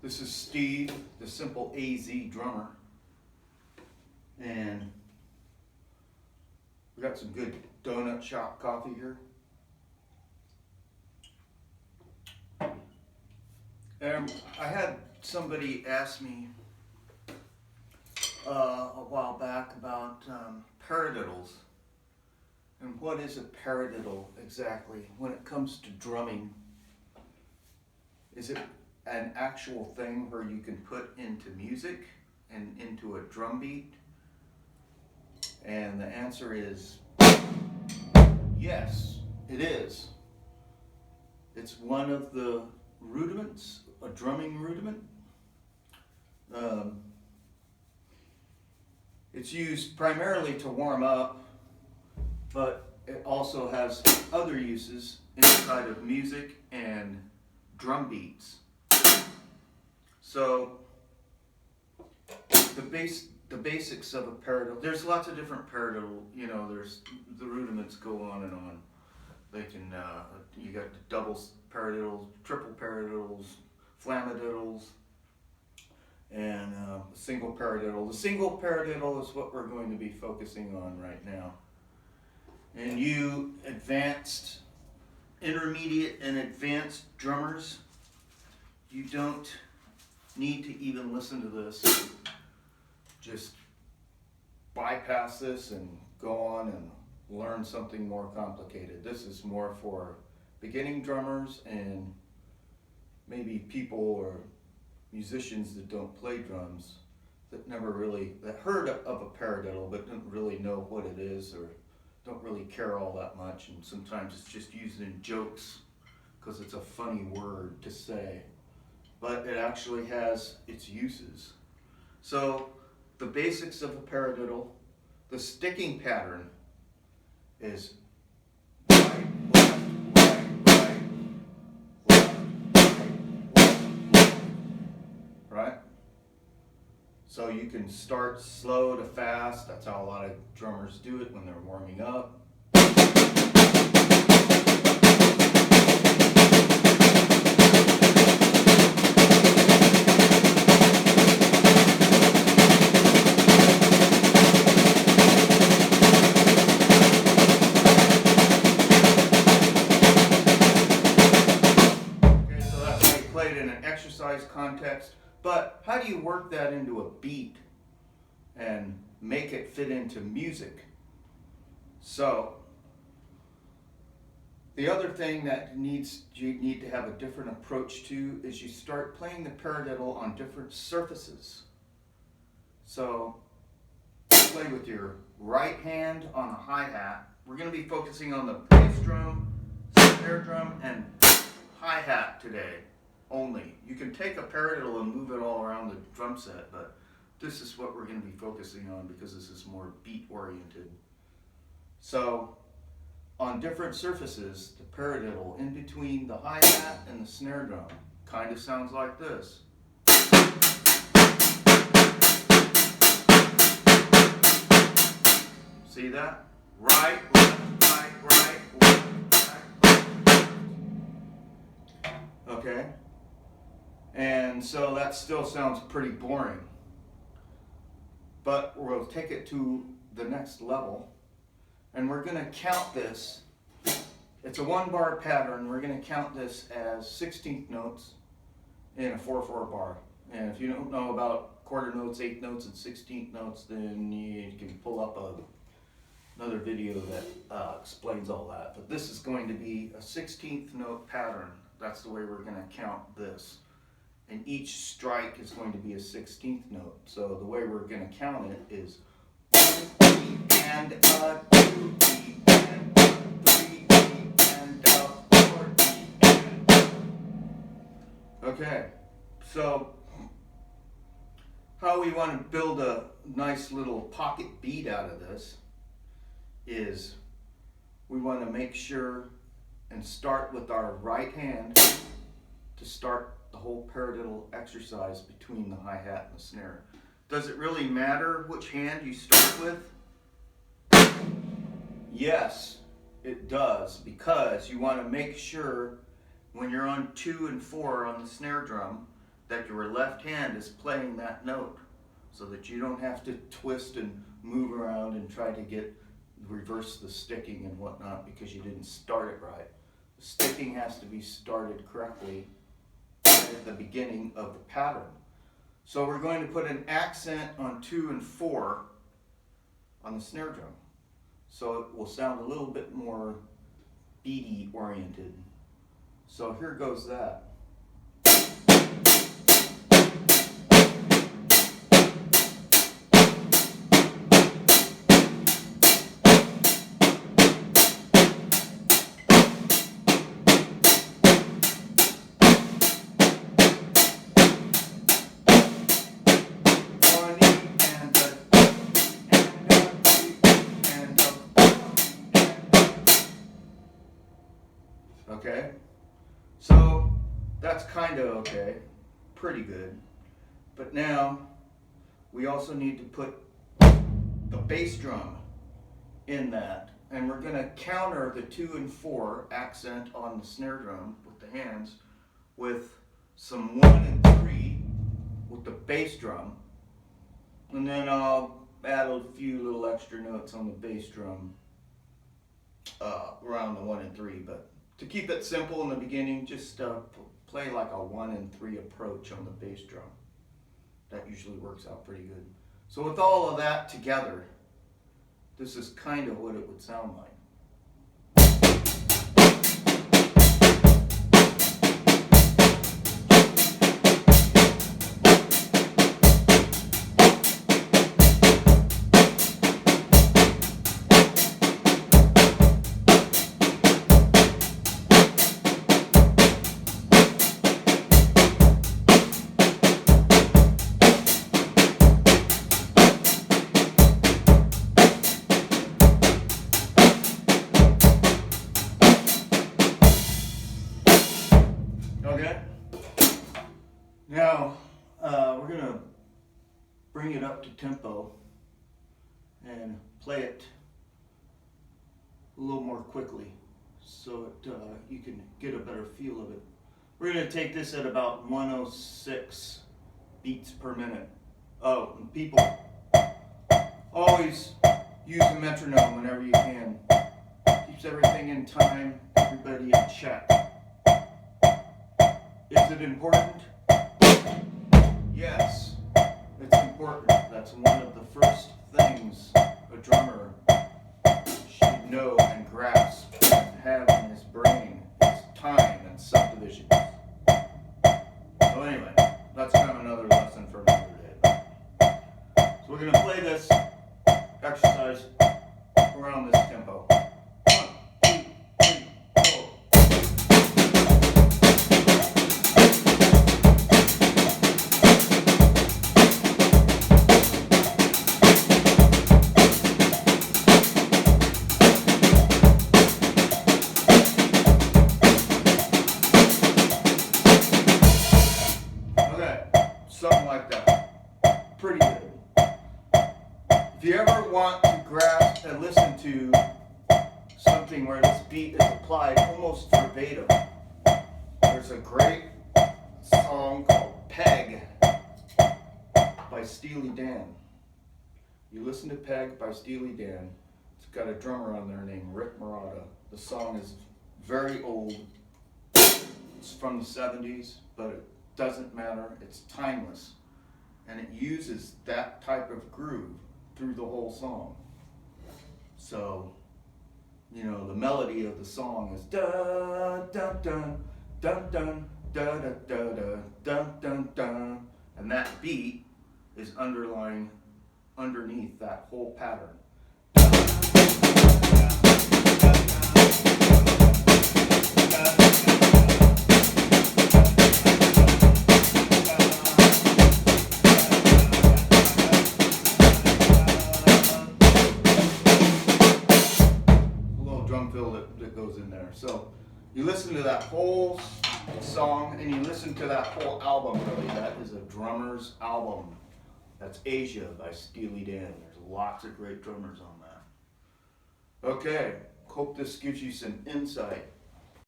This is Steve, the Simple AZ drummer, and we got some good donut shop coffee here. I had somebody ask me a while back about paradiddles, and what is a paradiddle exactly when it comes to drumming? Is it an actual thing where you can put into music and into a drum beat? And the answer is yes, it is. It's one of the rudiments, a drumming rudiment. It's used primarily to warm up, but it also has other uses inside of music and drum beats. So the basics of a paradiddle, there's lots of different paradiddle, there's the rudiments go on and on. They can, you got the double paradiddles, triple paradiddles, flamadiddles, and single paradiddle. The single paradiddle is what we're going to be focusing on right now. And you advanced, intermediate and advanced drummers, you don't need to even listen to this. Just bypass this and go on and learn something more complicated. This is more for beginning drummers and maybe people or musicians that don't play drums, that heard of a paradiddle but don't really know what it is or don't really care all that much, and sometimes it's just used in jokes because it's a funny word to say, but it actually has its uses. So the basics of a paradiddle, the sticking pattern is right, left, right, right, left, right. So you can start slow to fast. That's how a lot of drummers do it when they're warming up. In an exercise context, but how do you work that into a beat and make it fit into music? So the other thing that you need to have a different approach to is you start playing the paradiddle on different surfaces. So play with your right hand on the hi-hat. We're going to be focusing on the bass drum, snare drum, and hi-hat today. Only. You can take a paradiddle and move it all around the drum set, but this is what we're going to be focusing on because this is more beat oriented. So on different surfaces, the paradiddle in between the hi-hat and the snare drum kind of sounds like this. See that? Right, left, right, right, left, right, left. Okay? And so that still sounds pretty boring. But we'll take it to the next level. And we're going to count this. It's a 1-bar pattern. We're going to count this as 16th notes in a 4/4 bar. And if you don't know about quarter notes, 8th notes, and 16th notes, then you can pull up another video that explains all that. But this is going to be a 16th note pattern. That's the way we're going to count this. And each strike is going to be a 16th note. So the way we're going to count it is 1 E and a 2 E and a 3 E and a 4 E and a. Okay, so how we want to build a nice little pocket beat out of this is we want to make sure and start with our right hand to start the whole paradiddle exercise between the hi-hat and the snare. Does it really matter which hand you start with? Yes, it does, because you want to make sure when you're on 2 and 4 on the snare drum that your left hand is playing that note, so that you don't have to twist and move around and try to reverse the sticking and whatnot because you didn't start it right. The sticking has to be started correctly at the beginning of the pattern. So we're going to put an accent on 2 and 4 on the snare drum. So it will sound a little bit more beaty oriented. So here goes that. Okay, so that's kind of okay, pretty good. But now we also need to put the bass drum in that, and we're going to counter the 2 and 4 accent on the snare drum with the hands with some 1 and 3 with the bass drum, and then I'll add a few little extra notes on the bass drum around the 1 and 3, but to keep it simple in the beginning, just play like a 1 and 3 approach on the bass drum. That usually works out pretty good. So with all of that together, this is kind of what it would sound like. Okay, now we're going to bring it up to tempo and play it a little more quickly so you can get a better feel of it. We're going to take this at about 106 beats per minute. Oh, and people, always use a metronome whenever you can. Keeps everything in time, everybody in check. Is it important? Yes, it's important. That's one of the first things a drummer should know and grasp and have in his brain is time and subdivision. So anyway, that's kind of another lesson for another day. So we're going to play this exercise around this tempo. Something like that. Pretty good. If you ever want to grasp and listen to something where this beat is applied almost verbatim, there's a great song called Peg by Steely Dan. You listen to Peg by Steely Dan. It's got a drummer on there named Rick Marotta. The song is very old. It's from the 70s, but it doesn't matter, it's timeless, and it uses that type of groove through the whole song. So, you know, the melody of the song is dun dun dun dun dun dun dun dun dun dun dun, and that beat is underneath that whole pattern. That goes in there. So you listen to that whole song and you listen to that whole album. Really, that is a drummer's album. That's Asia by Steely Dan. There's lots of great drummers on that. Okay, hope this gives you some insight